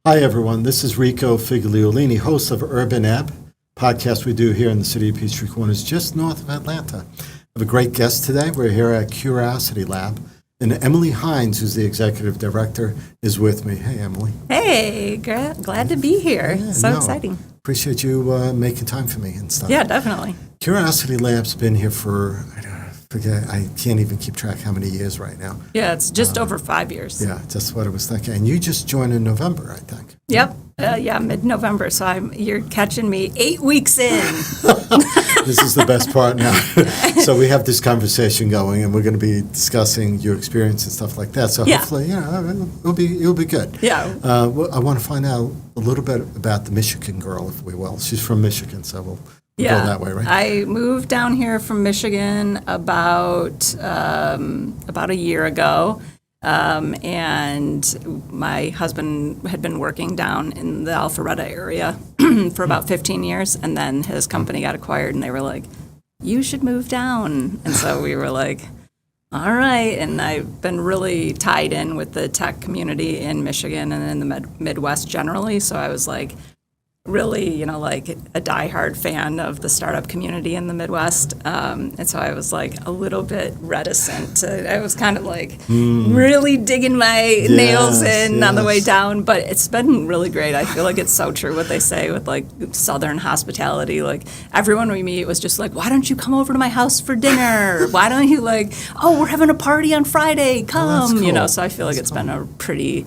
Hi, everyone. This is Rico Figliolini, host of UrbanEbb, podcast we do here in the city of Peachtree Corners, just north of Atlanta. I have a great guest today. We're here at Curated Lab, and Emily Heintz, who's the executive director, is with me. Hey, Emily. Hey, glad to be here. Exciting. Appreciate you making time for me and stuff. Yeah, definitely. Curated Lab's been here for, I can't even keep track how many years right now. Yeah, it's just over 5 years. Yeah, that's what I was thinking. And you just joined in November, I think. Yep. Mid-November. So you're catching me 8 weeks in. This is the best part now. So we have this conversation going, and we're going to be discussing your experience and stuff like that. So hopefully, it'll be good. Yeah. I want to find out a little bit about the Michigan girl, if we will. She's from Michigan, so we'll go that way, right? I moved down here from Michigan about a year ago. And my husband had been working down in the Alpharetta area for about 15 years, and then his company got acquired, and they were like, you should move down. And so we were like, all right. And I've been really tied in with the tech community in Michigan and in the Midwest generally. So I was like, really, like a diehard fan of the startup community in the Midwest. And so I was like a little bit reticent. I was kind of like really digging my nails in on the way down, but it's been really great. I feel like it's so true what they say with like Southern hospitality. Like everyone we meet was just like, why don't you come over to my house for dinner? Why don't you we're having a party on Friday, come, cool. So I feel like it's been a pretty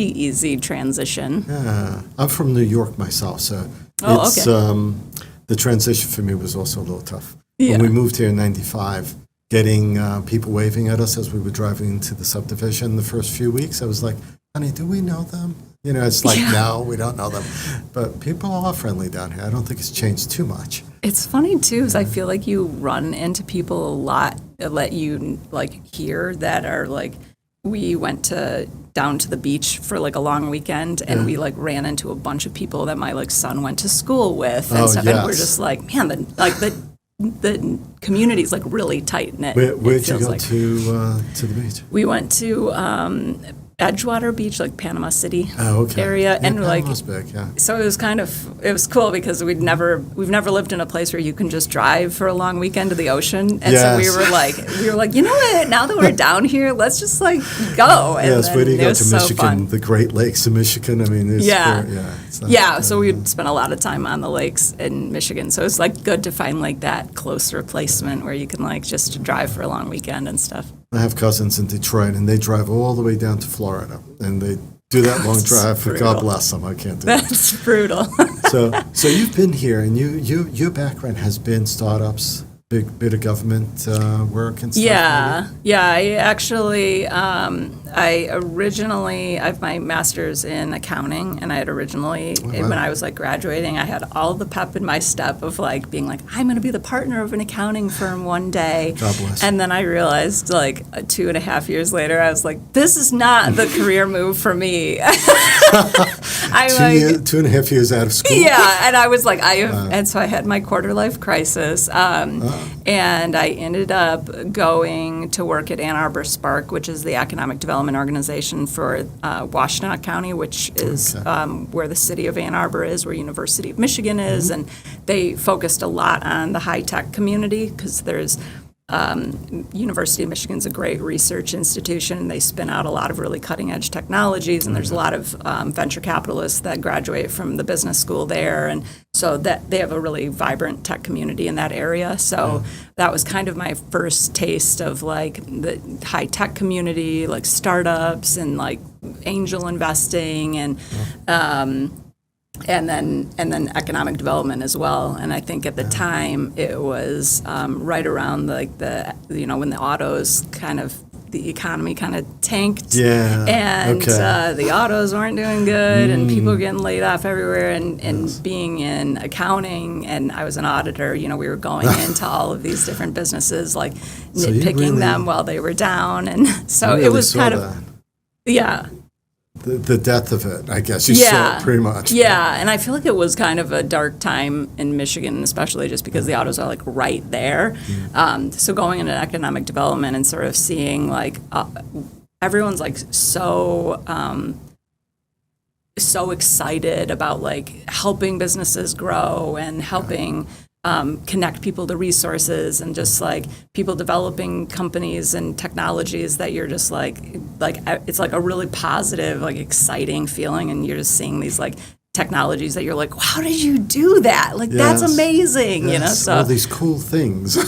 easy transition. Yeah, I'm from New York myself, so the transition for me was also a little tough. Yeah. When we moved here in '95, getting people waving at us as we were driving into the subdivision the first few weeks, I was like, honey, do we know them? It's like, no, we don't know them. But people are friendly down here. I don't think it's changed too much. It's funny, too, because I feel like you run into people a lot that let you, hear that are, we went down to the beach for a long weekend, and we ran into a bunch of people that my son went to school with and stuff. Yes. And we're just like, man, the community's really tight knit. Where'd you go to the beach? We went to Edgewater Beach, Panama City area, yeah, and Panama's big, yeah. So it was cool because we've never lived in a place where you can just drive for a long weekend to the ocean, and so we were like, you know what? Now that we're down here, let's just go. And yes, where do you go to Michigan? So fun. The Great Lakes of Michigan. I mean, So we spent a lot of time on the lakes in Michigan. So it's good to find that close replacement where you can just drive for a long weekend and stuff. I have cousins in Detroit, and they drive all the way down to Florida, and they do that long drive. For God bless them, I can't do that. That's brutal. So you've been here, and your background has been startups, big bit of government work and stuff. Yeah. I actually, I have my master's in accounting, and I had originally, when I was graduating, I had all the pep in my step of being I'm going to be the partner of an accounting firm one day. God bless. And then I realized 2.5 years later, I was like, this is not the career move for me. 2.5 years out of school. Yeah, and I was and so I had my quarter life crisis, and I ended up going to work at Ann Arbor Spark, which is the economic development organization for Washtenaw County, which is where the city of Ann Arbor is, where University of Michigan is, and they focused a lot on the high tech community because there's University of Michigan's a great research institution. They spin out a lot of really cutting-edge technologies, and there's a lot of venture capitalists that graduate from the business school there, and so that they have a really vibrant tech community in that area. So that was kind of my first taste of the high-tech community, startups and angel investing and then economic development as well. And I think at the time it was right around when the autos the economy kind of tanked. Yeah. And the autos weren't doing good, and people were getting laid off everywhere. And being in accounting, and I was an auditor, we were going into all of these different businesses, nitpicking them while they were down. And so it was kind of, the death of it, I guess. You saw it pretty much. Yeah, and I feel like it was kind of a dark time in Michigan, especially just because the autos are right there. So going into economic development and sort of seeing everyone's so so excited about like helping businesses grow and helping connect people to resources, and just like people developing companies and technologies that you're just like it's like a really positive, like exciting feeling, and you're just seeing these like technologies that you're like, wow, how did you do that? Like that's amazing, you know. So all these cool things.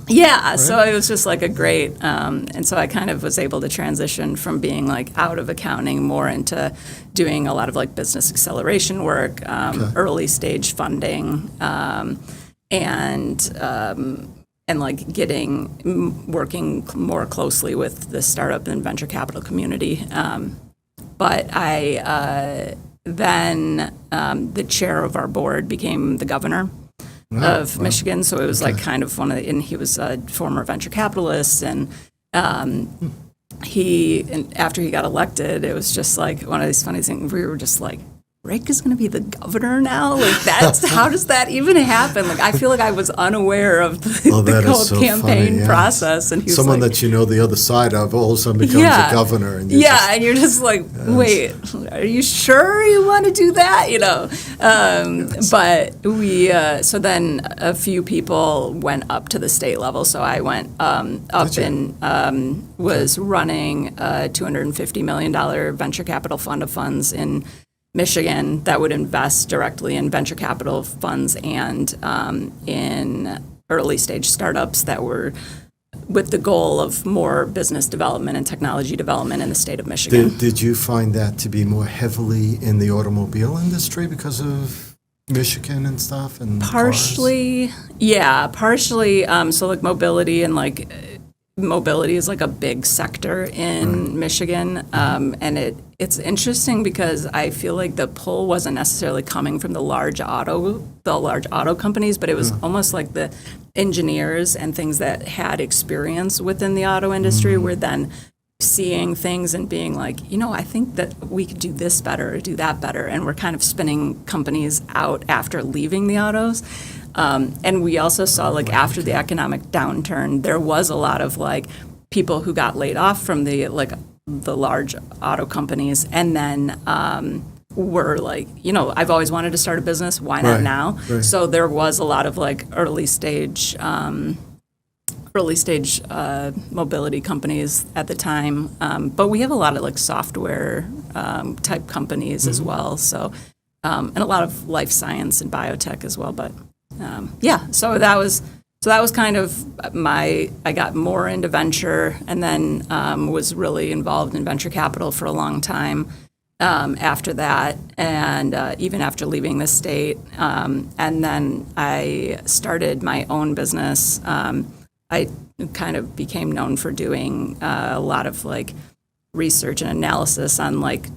yeah, right? So it was just like a great, and so I kind of was able to transition from being like out of accounting more into doing a lot of like business acceleration work, early stage funding, and like working more closely with the startup and venture capital community. But I then the chair of our board became the governor of Michigan, so it was like kind of and he was a former venture capitalist, and after he got elected, it was just like one of these funny things. We were just like, Rick is going to be the governor now? Like that's how does that even happen? Like I feel like I was unaware of the whole so campaign funny, process. And he was someone like, that you know the other side of all of a sudden becomes a governor. And and you're just like, wait, are you sure you want to do that? You know, but we so then a few people went up to the state level. So I went up and was running a $250 million venture capital fund of funds in Michigan that would invest directly in venture capital funds and in early stage startups that were with the goal of more business development and technology development in the state of Michigan. Did you find that to be more heavily in the automobile industry because of Michigan and stuff? And partially, cars? Yeah, partially. So like mobility and like mobility is like a big sector in Michigan, and it's interesting because I feel like the pull wasn't necessarily coming from the large auto companies, but it was almost like the engineers and things that had experience within the auto industry were then seeing things and being like, you know, I think that we could do this better or do that better, and we're kind of spinning companies out after leaving the autos. And we also saw, like, after the economic downturn, there was a lot of, like, people who got laid off from the large auto companies, and then were like, you know, I've always wanted to start a business. Why not now? Right. So there was a lot of, like, early stage mobility companies at the time. But we have a lot of, like, software type companies as well. So, and a lot of life science and biotech as well. But so that was kind of I got more into venture, and then was really involved in venture capital for a long time after that, and even after leaving the state. And then I started my own business. I kind of became known for doing a lot of like research and analysis on like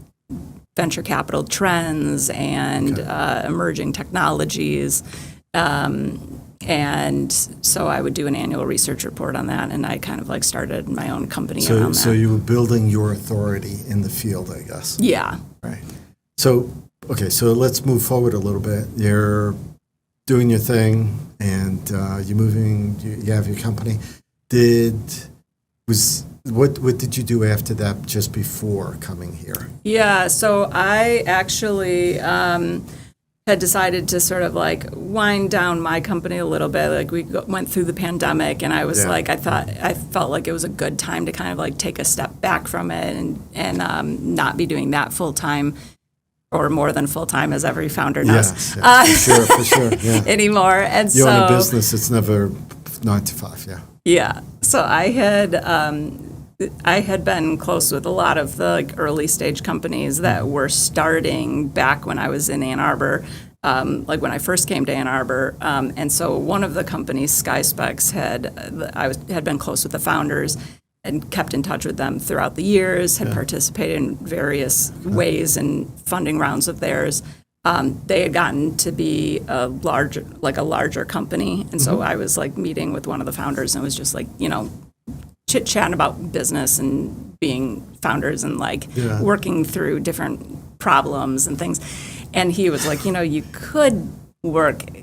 venture capital trends and emerging technologies. And so I would do an annual research report on that, and I kind of like started my own company around that. So you were building your authority in the field, I guess. Yeah. Right. So, okay, so let's move forward a little bit. You're doing your thing, and you're moving, you have your company. What did you do after that, just before coming here? Yeah, so I actually had decided to sort of like wind down my company a little bit. Like we went through the pandemic, and I was like, I felt like it was a good time to kind of like take a step back from it and not be doing that full time or more than full time, as every founder knows. Yes, for sure. Yeah. Anymore. And you so own a business, it's never 9 to 5. Yeah. Yeah. So I had been close with a lot of the like early stage companies that were starting back when I was in Ann Arbor, like when I first came to Ann Arbor. And so one of the companies, SkySpecs, I had been close with the founders and kept in touch with them throughout the years, had participated in various ways in funding rounds of theirs. They had gotten to be a larger company. And so I was like meeting with one of the founders, and it was just like, you know, chit-chatting about business and being founders and like working through different problems and things. And he was like, you know, you could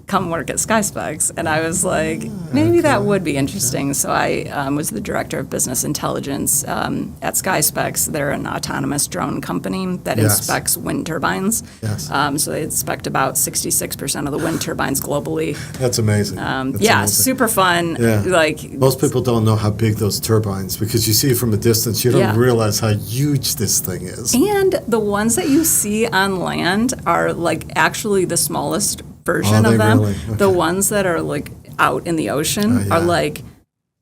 come work at SkySpecs. And I was like, maybe that would be interesting. So I was the director of business intelligence at SkySpecs. They're an autonomous drone company that inspects wind turbines. Yes. So they inspect about 66% of the wind turbines globally. That's amazing. That's amazing. Super fun. Yeah. Like, most people don't know how big those turbines, because you see it from a distance, you don't realize how huge this thing is. And the ones that you see on land are like actually the smallest version of them. Really? Okay. The ones that are like out in the ocean are like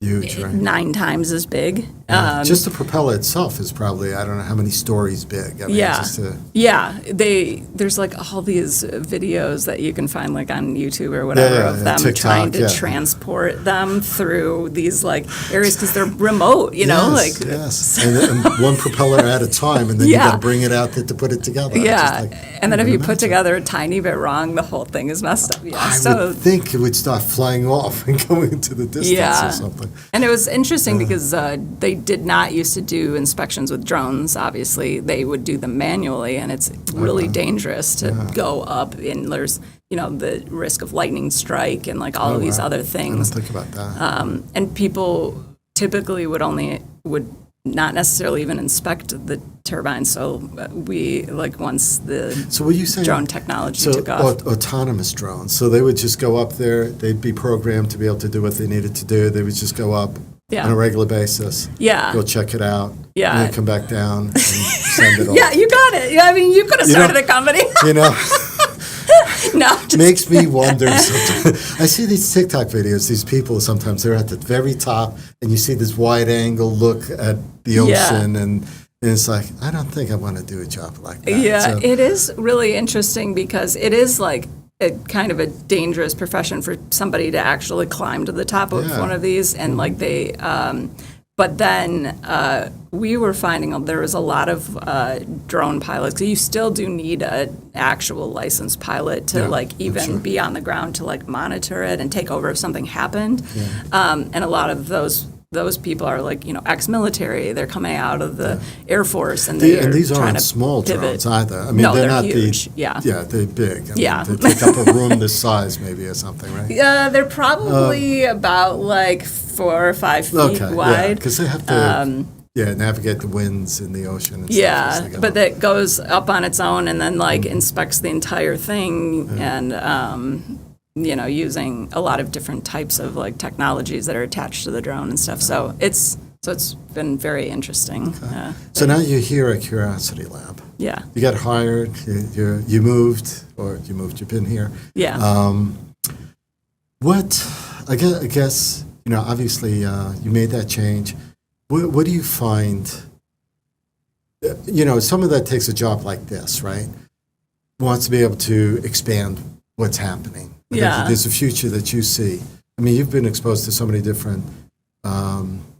huge, right? 9 times as big. Just the propeller itself is probably, I don't know how many stories big. I mean, there's like all these videos that you can find like on YouTube or whatever of them TikTok, trying to transport them through these like areas because they're remote, you know, like and one propeller at a time, and then you got to bring it out to put it together. And then if you put together a tiny bit wrong, the whole thing is messed up. I would think it would start flying off and going into the distance or something. And it was interesting because they did not used to do inspections with drones, obviously. They would do them manually, and it's really dangerous to go up, and there's, you know, the risk of lightning strike and like all of these other things. I didn't think about that. And people typically would not necessarily even inspect the turbines. So we, like, once the drone technology took off. Autonomous drones. So they would just go up there, they'd be programmed to be able to do what they needed to do. They would just go up on a regular basis. Go check it out. And then come back down and send it off. Yeah, you got it. I mean, you could have started a company. You know. No, makes me wonder sometimes. I see these TikTok videos, these people sometimes they're at the very top and you see this wide angle look at the ocean and it's like, I don't think I want to do a job like that. Yeah, it is really interesting because it is like a kind of a dangerous profession for somebody to actually climb to the top of one of these and like they but then we were finding there was a lot of drone pilots. So you still do need an actual licensed pilot to like even be on the ground to like monitor it and take over if something happened. And a lot of those people are like, you know, ex-military. They're coming out of the Air Force and these trying aren't to small pivot. drones either. I mean, they're not huge. Yeah, they're big. I mean, they take up a room this size maybe or something, right? Yeah, they're probably about like 4 or 5 feet wide. Because they have to navigate the winds in the ocean and stuff. But that goes up on its own and then like inspects the entire thing and you know, using a lot of different types of like technologies that are attached to the drone and stuff. So it's been very interesting. Okay. So now you're here at Curiosity Lab. Yeah. You got hired. You moved. You've been here. Yeah. I guess you know. Obviously, you made that change. What do you find? You know, someone that takes a job like this, right, wants to be able to expand what's happening. I think there's a future that you see. I mean, you've been exposed to so many different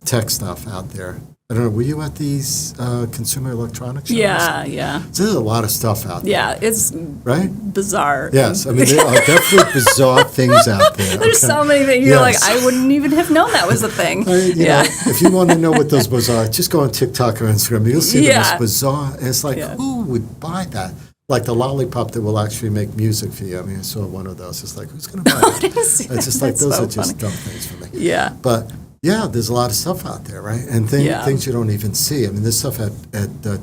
tech stuff out there. I don't know, were you at these consumer electronics shows? Yeah. So there's a lot of stuff out there. Yeah, it's bizarre. Yes, I mean, there are definitely bizarre things out there. There's so many things. You're like, I wouldn't even have known that was a thing. You know, if you want to know what those bizarre, just go on TikTok or Instagram. You'll see the most bizarre. And it's like, who would buy that? Like the lollipop that will actually make music for you. I mean, I saw one of those. It's like, who's going to buy that? It's just like, those are just dumb things for me. Yeah. But, yeah, there's a lot of stuff out there, right? And things you don't even see. I mean, there's stuff at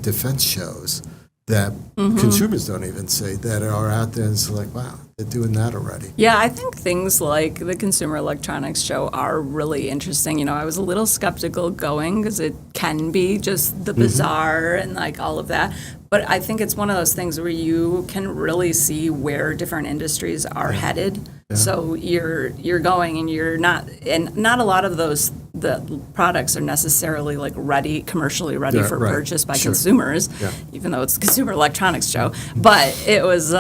defense shows that consumers don't even see that are out there. And it's like, wow, they're doing that already. Yeah, I think things like the Consumer Electronics Show are really interesting. You know, I was a little skeptical going because it can be just the bizarre and like all of that. But I think it's one of those things where you can really see where different industries are headed. Yeah. So you're going and not a lot of the products are necessarily like commercially ready for purchase by consumers, even though it's the Consumer Electronics Show. But it was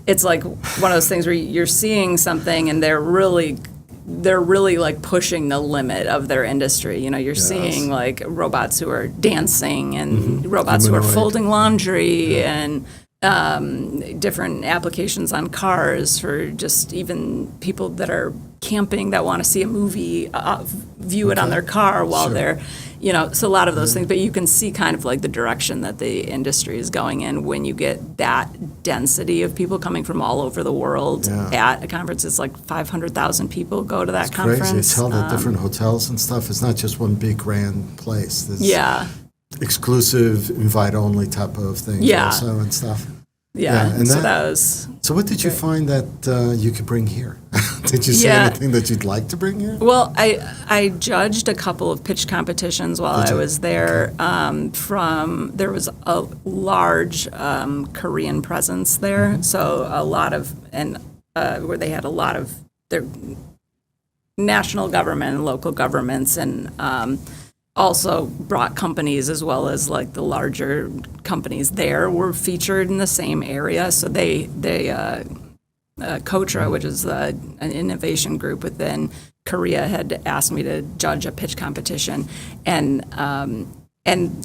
it's like one of those things where you're seeing something and they're really like pushing the limit of their industry. You know, you're seeing like robots who are dancing and robots who are folding laundry and different applications on cars for just even people that are camping that want to see a movie, view it on their car while they're, So a lot of those things, but you can see kind of like the direction that the industry is going in when you get that density of people coming from all over the world at a conference. It's like 500,000 people go to that conference. Crazy. It's held at different hotels and stuff. It's not just one big grand place. There's exclusive, invite-only type of things also and stuff. Yeah, and so that was. So what did you find that you could bring here? Did you see anything that you'd like to bring here? Well, I judged a couple of pitch competitions while I was there. There was a large Korean presence there, so a lot of where they had a lot of their national government and local governments and. Also brought companies as well as like the larger companies there were featured in the same area. So Kotra, which is an innovation group within Korea, had asked me to judge a pitch competition, and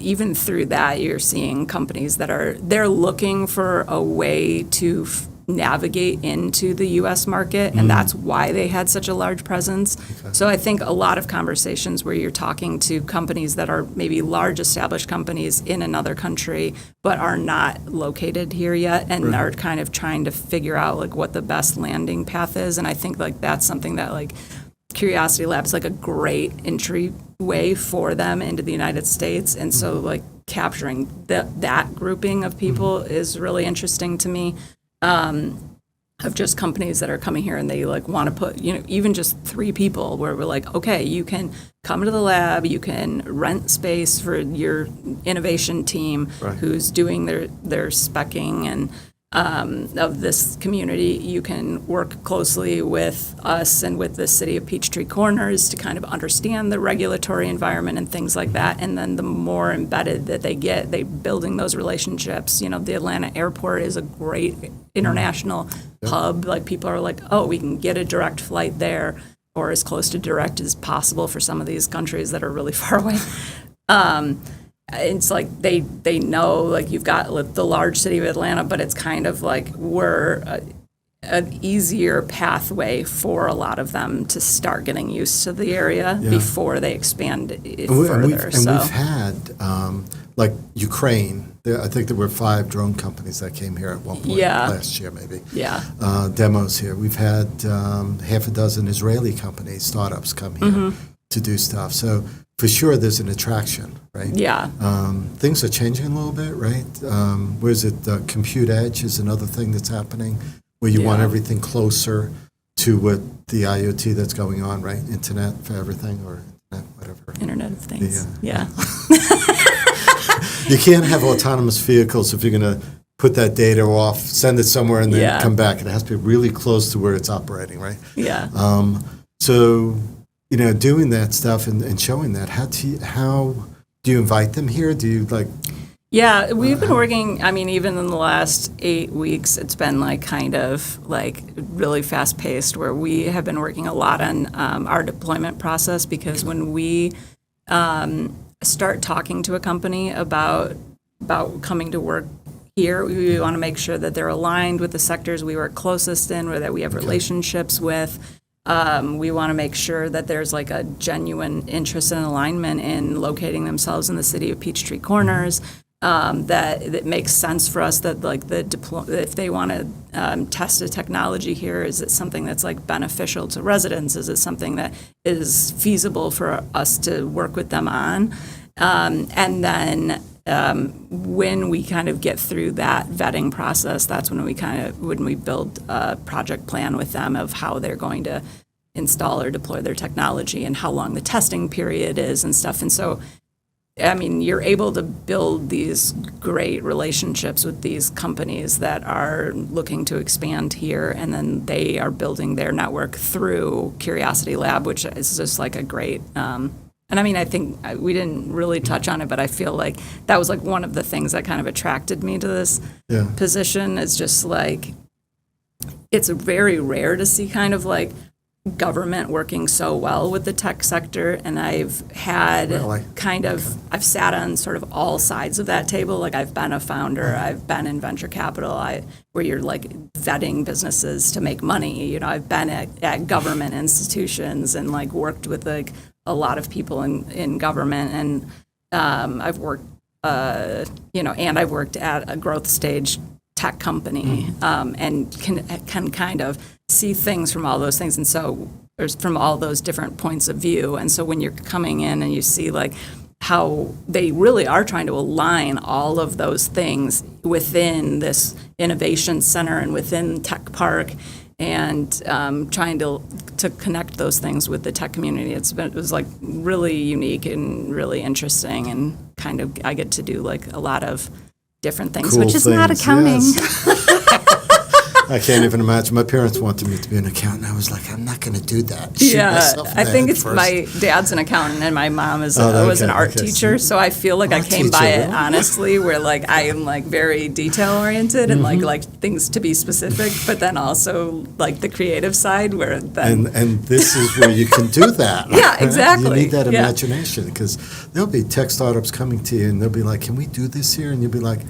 even through that, you're seeing companies they're looking for a way to navigate into the U.S. market, and that's why they had such a large presence. Okay. So I think a lot of conversations where you're talking to companies that are maybe large established companies in another country but are not located here yet and are kind of trying to figure out like what the best landing path is. And I think like that's something that like Curiosity Lab is like a great entryway for them into the United States. And so like capturing that grouping of people is really interesting to me. Of just companies that are coming here and they like want to put, even just 3 people where we're like, okay, you can come to the lab, you can rent space for your innovation team who's doing their speccing and of this community. You can work closely with us and with the city of Peachtree Corners to kind of understand the regulatory environment and things like that. And then the more embedded that they get, they building those relationships. The Atlanta airport is a great international hub. Like people are like, oh, we can get a direct flight there or as close to direct as possible for some of these countries that are really far away. It's like they know like you've got the large city of Atlanta, but it's kind of like we're an easier pathway for a lot there to start getting used to the area before they expand it further. We've had like Ukraine. I think there were 5 drone companies that came here at one point last year, maybe. Demos here. We've had half a dozen Israeli companies, startups come here to do stuff. So. For sure, there's an attraction, right? Yeah. Things are changing a little bit, right? Where is it? Compute edge is another thing that's happening, where you want everything closer to what the IoT that's going on, right? Internet for everything, or internet, whatever. Internet of Things. Yeah. You can't have autonomous vehicles if you're going to put that data off, send it somewhere, and then come back. It has to be really close to where it's operating, right? Yeah. So. Doing that stuff and showing that, how do you invite them here? Do you like? Yeah, we've been working, even in the last 8 weeks, it's been like kind of like really fast paced where we have been working a lot on our deployment process because when we start talking to a company about coming to work here, we want to make sure that they're aligned with the sectors we work closest in or that we have relationships with. We want to make sure that there's like a genuine interest and alignment in locating themselves in the city of Peachtree Corners. That it makes sense for us that like if they want to test a technology here, is it something that's like beneficial to residents? Is it something that is feasible for us to work with them on? And then when we kind of get through that vetting process, that's when we build a project plan with them of how they're going to install or deploy their technology and how long the testing period is and stuff. And so, you're able to build these great relationships with these companies that are looking to expand here, and then they are building their network through Curiosity Lab, which is just like a great I think we didn't really touch on it, but I feel like that was like one of the things that kind of attracted me to this position is just like, it's very rare to see kind of like government working so well with the tech sector. And I've had I've sat on sort of all sides of that table. Like I've been a founder, I've been in venture capital, where you're like vetting businesses to make money. I've been at government institutions and like worked with like a lot of people in government, and I've worked, and I've worked at a growth stage tech company, and can kind of see things from all those things, and so there's from all those different points of view. And so when you're coming in and you see like how they really are trying to align all of those things within this innovation center and within Tech Park, and trying to connect those things with the tech community, it was like really unique and really interesting, and kind of I get to do like a lot of different things, Cool which is things, not accounting. yes. I can't even imagine. My parents wanted me to be an accountant. I was like, I'm not going to do that. Shoot myself in I the think head it's first. my dad's an accountant and my mom was okay, an art okay, teacher, so I feel like I Art came teacher, by it really? honestly, where like I am like very detail oriented and like things to be specific, but then also like the creative side where then And this is where you can do that. Yeah, exactly. You need that Yeah. imagination, because there'll be tech startups coming to you and they'll be like, can we do this here? And you'll be like,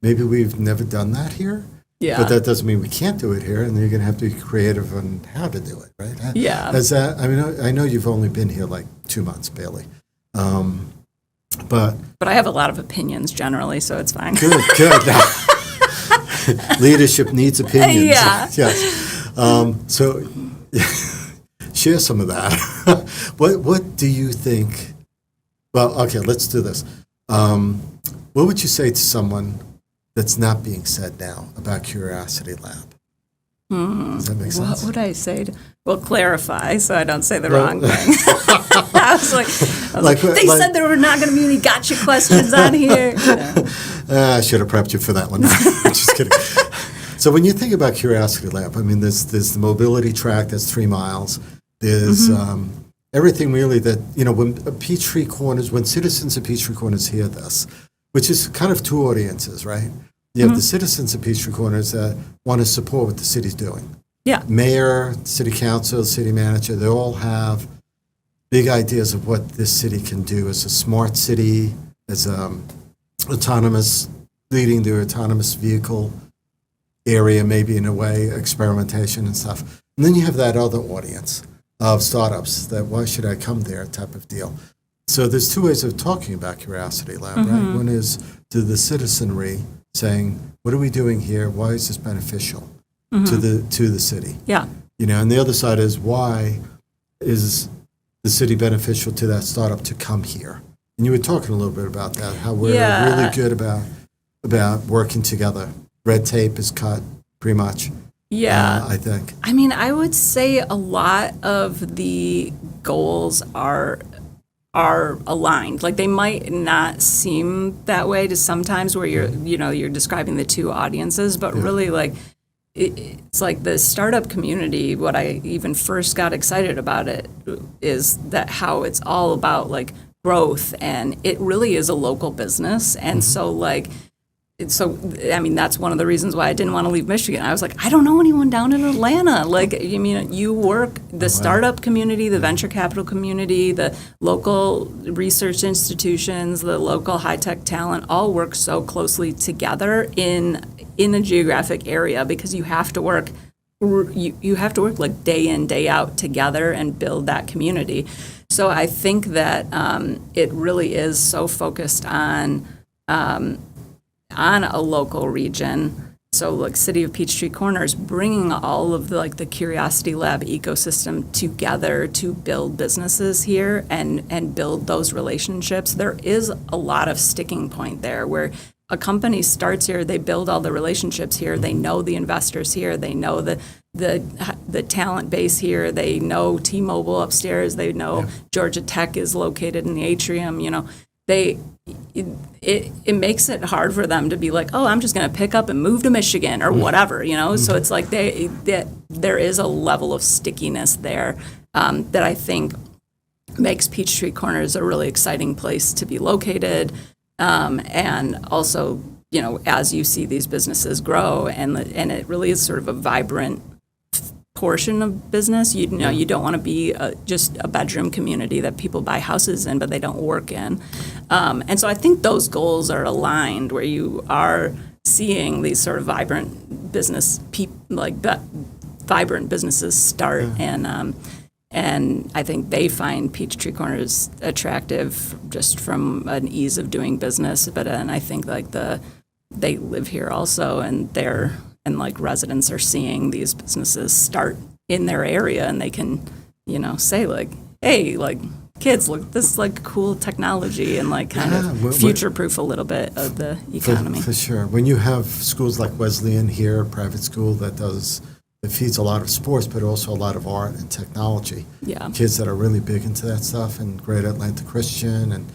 maybe we've never done that here. Yeah. But that doesn't mean we can't do it here, and then you're going to have to be creative on how to do it, right? Yeah. Has that, I mean, I know you've only been here like 2 months, barely. But But I have a lot of opinions generally, so it's fine. good. Leadership needs opinions. Yeah. Yes. So share some of that. What do you think? Well, okay, let's do this. What would you say to someone that's not being said now about Curiosity Lab? Does that make sense? What would I say? Clarify so I don't say the wrong thing. I was like, they said there were not going to be any gotcha questions on here. I should have prepped you for that one. Just kidding. So when you think about Curiosity Lab, I mean, there's the mobility track that's 3 miles. There's everything really that, when Peachtree Corners, when citizens of Peachtree Corners hear this, which is kind of 2 audiences, right? You have the citizens of Peachtree Corners that want to support what the city's doing. Yeah. Mayor, city council, city manager, they all have big ideas of what this city can do as a smart city, as autonomous, leading the autonomous vehicle area, maybe in a way, experimentation and stuff. And then you have that other audience of startups that, why should I come there type of deal. So there's 2 ways of talking about Curiosity Lab, right? One is to the citizenry saying, what are we doing here? Why is this beneficial to the city? Yeah. And the other side is, why is the city beneficial to that startup to come here? And you were talking a little bit about that, how we're really good about working together. Red tape is cut, pretty much. Yeah. I think. I mean, I would say a lot of the goals are aligned. Like, they might not seem that way to sometimes where you're describing the 2 audiences, but really like it's like the startup community. What I even first got excited about it is that how it's all about like growth, and it really is a local business. And so I mean, that's one of the reasons why I didn't want to leave Michigan. I was like, I don't know anyone down in Atlanta. Like, I mean, you work, the startup community, the venture capital community, the local research institutions, the local high-tech talent all work so closely together in a geographic area, because you have to work like day in, day out together and build that community. So I think that it really is so focused on a local region. So like City of Peachtree Corners, bringing all of the Curiosity Lab ecosystem together to build businesses here and build those relationships. There is a lot of sticking point there where a company starts here, they build all the relationships here, they know the investors here, they know the talent base here, they know T-Mobile upstairs, they know Georgia Tech is located in the atrium, it makes it hard for them to be like, oh, I'm just going to pick up and move to Michigan or whatever, So it's like there is a level of stickiness there that I think makes Peachtree Corners a really exciting place to be located. And also, as you see these businesses grow, and it really is sort of a vibrant portion of business. You don't want to be just a bedroom community that people buy houses in, but they don't work in. And so I think those goals are aligned, where you are seeing these sort of vibrant businesses start, And I think they find Peachtree Corners attractive just from an ease of doing business. But and I think like they live here also, and like residents are seeing these businesses start in their area, and they can, say like, hey, like kids, look, this is like cool technology, and like kind of future-proof a little bit of the economy. For sure. When you have schools like Wesleyan here, a private school that feeds a lot of sports, but also a lot of art and technology. Yeah. Kids that are really big into that stuff, and Great Atlanta Christian, and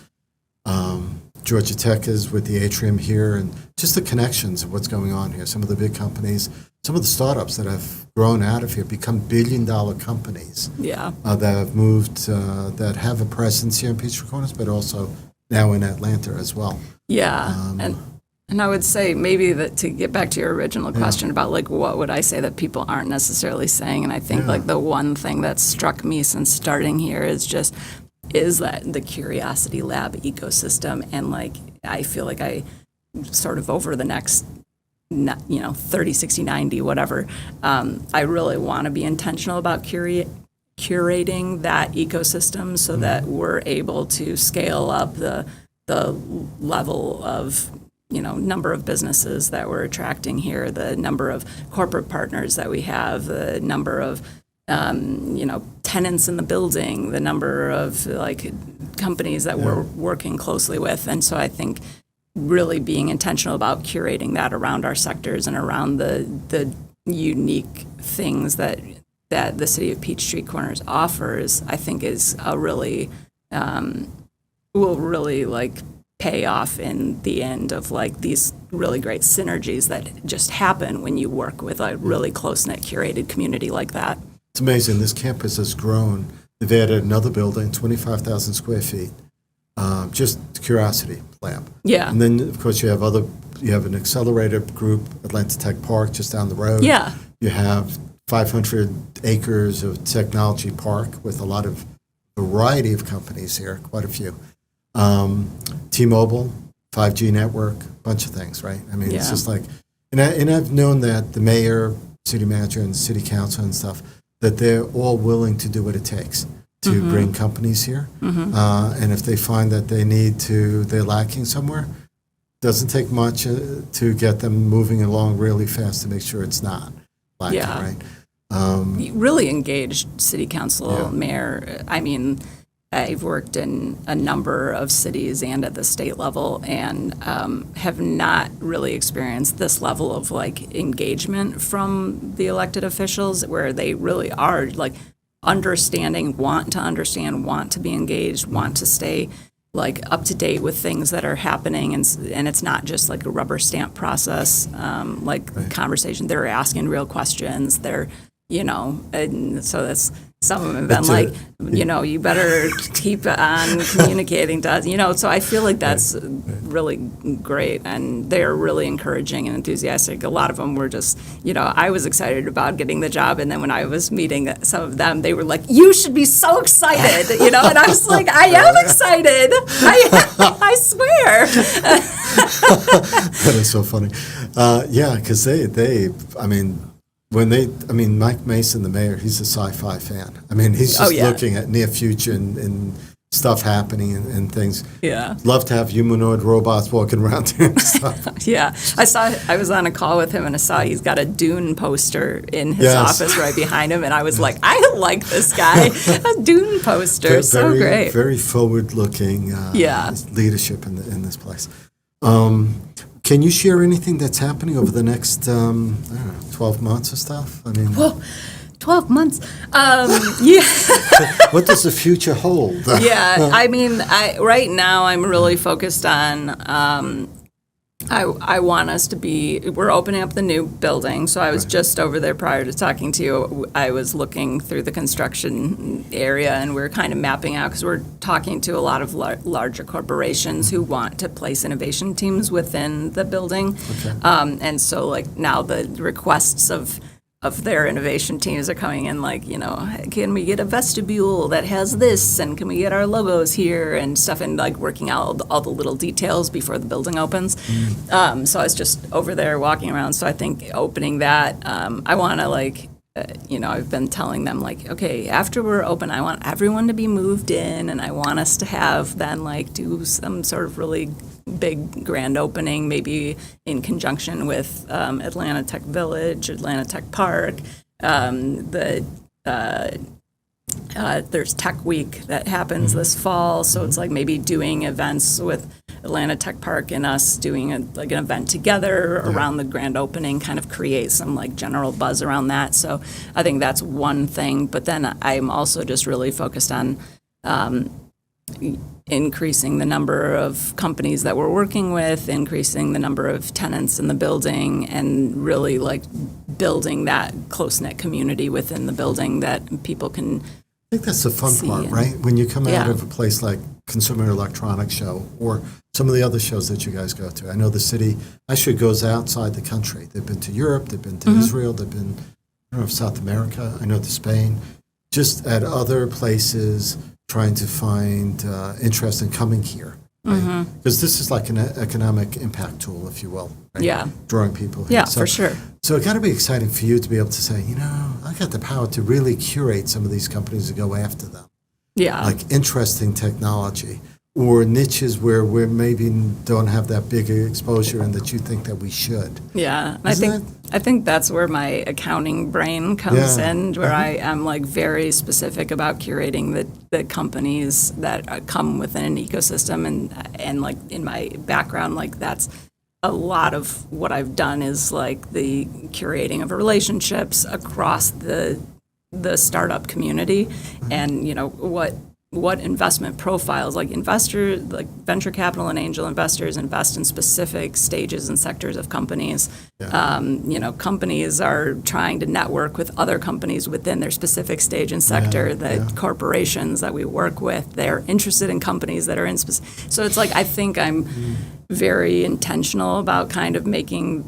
Georgia Tech is with the atrium here, and just the connections of what's going on here. Some of the big companies, some of the startups that have grown out of here become billion-dollar companies. Yeah. That have moved, that have a presence here in Peachtree Corners, but also now in Atlanta as well. Yeah. And I would say maybe that to get back to your original question about like what would I say that people aren't necessarily saying, and I think like the one thing that struck me since starting here is that the Curiosity Lab ecosystem, and like I feel like I sort of over the next 30, 60, 90, whatever, I really want to be intentional about curating that ecosystem so that we're able to scale up the level of number of businesses that we're attracting here, the number of corporate partners that we have, the number of tenants in the building, the number of like companies that we're working closely with. And so I think really being intentional about curating that around our sectors and around the unique things that the city of Peachtree Corners offers, I think is a really will really like pay off in the end of like these really great synergies that just happen when you work with a really close-knit curated community like that. It's amazing. This campus has grown. They've added another building, 25,000 square feet, just Curiosity Lab. Yeah. And then, of course, you have an accelerator group, Atlanta Tech Park, just down the road. Yeah. You have 500 acres of technology park with a lot of variety of companies here, quite a few. T-Mobile, 5G network, bunch of things, right? I mean, it's just like, and I've known that the mayor, city manager, and city council and stuff, that they're all willing to do what it takes to bring companies here. And if they find that they're lacking somewhere, doesn't take much to get them moving along really fast to make sure it's not lacking, right? Really engaged city council, mayor. I mean, I've worked in a number of cities and at the state level, and have not really experienced this level of like engagement from the elected officials, where they really are like understanding, want to understand, want to be engaged, want to stay like up to date with things that are happening, and it's not just like a rubber stamp process, conversation. They're asking real questions. They're and so that's. Some of them have been like, you better keep on communicating to us, so I feel like that's really great, and they're really encouraging and enthusiastic. A lot of them were just, I was excited about getting the job, and then when I was meeting some of them, they were like, you should be so excited, and I was like, I am excited, I swear. That is so funny. Because Mike Mason, the mayor, he's a sci-fi fan. I mean, he's just looking at near future and stuff happening and things. Yeah. Love to have humanoid robots walking around here and stuff. Yeah. I was on a call with him, and I saw he's got a Dune poster in his office right behind him, and I was like, I like this guy. A Dune poster. So great. Very forward-looking leadership in this place. Can you share anything that's happening over the next, 12 months or stuff? I mean, whoa, 12 months. What does the future hold? I mean, right now I'm really focused on. I want us to be. We're opening up the new building, so I was just over there prior to talking to you. I was looking through the construction area, and we're kind of mapping out, because we're talking to a lot of larger corporations who want to place innovation teams within the building. Okay. And so, like, now the requests of their innovation teams are coming in, like, can we get a vestibule that has this, and can we get our logos here and stuff, and like working out all the little details before the building opens. So I was just over there walking around. So I think opening that, I want to like I've been telling them like, okay, after we're open, I want everyone to be moved in, and I want us to have then like do some sort of really big grand opening, maybe in conjunction with Atlanta Tech Village, Atlanta Tech Park, there's Tech Week that happens this fall, so it's like maybe doing events with Atlanta Tech Park and us doing an event together around the grand opening, kind of create some like general buzz around that. So I think that's one thing. But then I'm also just really focused on increasing the number of companies that we're working with, increasing the number of tenants in the building, and really like building that close-knit community within the building that people can I think that's the fun part, and- right? When you come out Yeah. of a place like Consumer Electronics Show or some of the other shows that you guys go to. I know the city actually goes outside the country. They've been to Europe, they've been to Israel, they've been, I don't know, South America, I know to Spain, just at other places trying to find interest in coming here. Right? Because this is like an economic impact tool, if you will. Right? Yeah. Drawing people here. Yeah, for sure. So it got to be exciting for you to be able to say, I got the power to really curate some of these companies and go after them. Yeah. Like interesting technology or niches where we maybe don't have that big exposure and that you think that we should. Yeah, and Isn't I think that's where my accounting brain comes Yeah. in, where I am like very specific about curating the companies that come within an ecosystem, and like in my background, like that's a lot of what I've done is like the curating of relationships across the startup community, and what investment profiles, like venture capital and angel investors invest in specific stages and sectors of companies. Yeah. Companies are trying to network with other companies within their specific stage and sector. Yeah. Corporations that we work with, they're interested in companies that are in specific. So it's like I think I'm very intentional about kind of making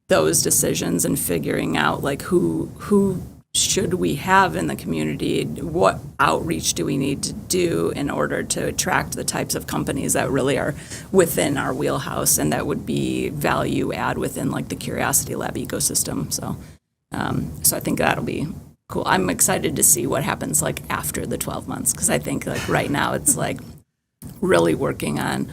those decisions and figuring out like who should we have in the community, what outreach do we need to do in order to attract the types of companies that really are within our wheelhouse and that would be value add within like the Curiosity Lab ecosystem. So I think that'll be cool. I'm excited to see what happens like after the 12 months, because I think like right now it's like really working on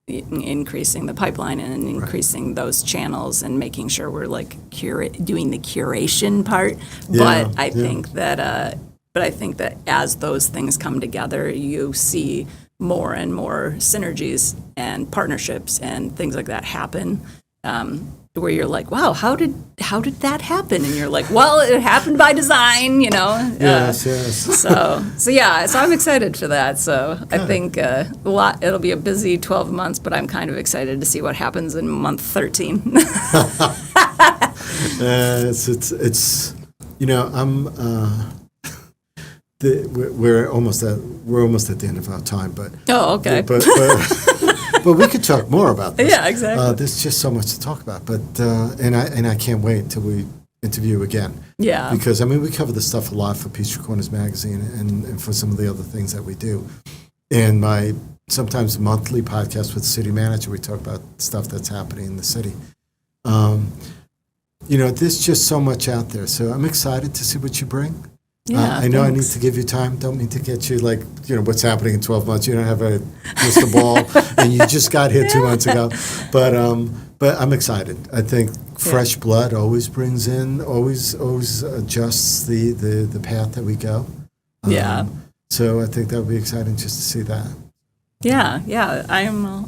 increasing the pipeline and increasing those channels and making sure we're like doing the curation part. Yeah, But I think that as those things come together, you see more and more synergies and partnerships and things like that happen. Where you're like, wow, how did that happen? And you're like, well, it happened by design, Yes. So I'm excited for that. So I think it'll be a busy 12 months, but I'm kind of excited to see what happens in month 13. We're almost at the end of our time, but Okay. But we could talk more about this. Yeah, exactly. There's just so much to talk about, but I can't wait until we interview again. Yeah. Because we cover this stuff a lot for Peachtree Corners magazine and for some of the other things that we do. And my sometimes monthly podcast with the city manager, we talk about stuff that's happening in the city. There's just so much out there. So I'm excited to see what you bring. Yeah, I know I need thanks. to give you time. Don't mean to get you what's happening in 12 months. You don't have a crystal ball, and you just got here 2 months ago. But I'm excited. I think fresh blood always adjusts the path that we go. Yeah. So I think that would be exciting just to see that. Yeah, I am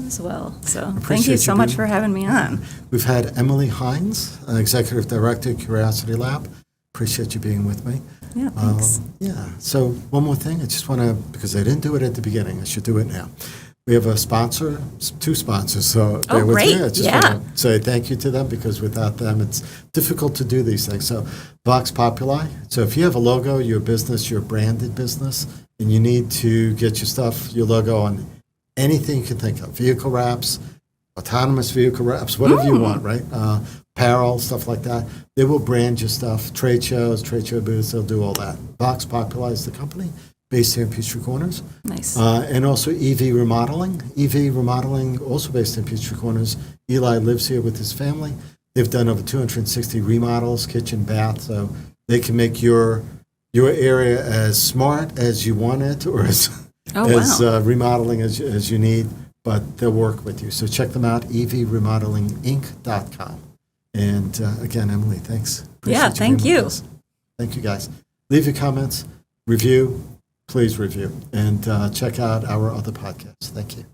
as well. So thank appreciate you you so much being- for having me on. We've had Emily Heintz, Executive Director, Curiosity Lab. Appreciate you being with me. Yeah, thanks. So one more thing, I just want to, because I didn't do it at the beginning, I should do it now. We have a sponsor, 2 sponsors, so bear with great. me. I just want to say thank you to them, because without them, it's difficult to do these things. So Vox Populi. So if you have a logo, your business, your branded business, and you need to get your logo on anything you can think of, vehicle wraps, autonomous vehicle wraps, whatever you want, right? Apparel, stuff like that. They will brand your stuff, trade show booths, they'll do all that. Vox Populi is the company based here in Peachtree Corners. Nice. And also EV Remodeling. EV Remodeling, also based in Peachtree Corners. Eli lives here with his family. They've done over 260 remodels, kitchen, bath, so They can make your area as smart as you want it, or as remodeling as you need, but they'll work with you. So check them out, evremodelinginc.com. And again, Emily, thanks. Yeah, thank you. Thank you, guys. Leave your comments, review, please review, and check out our other podcasts. Thank you.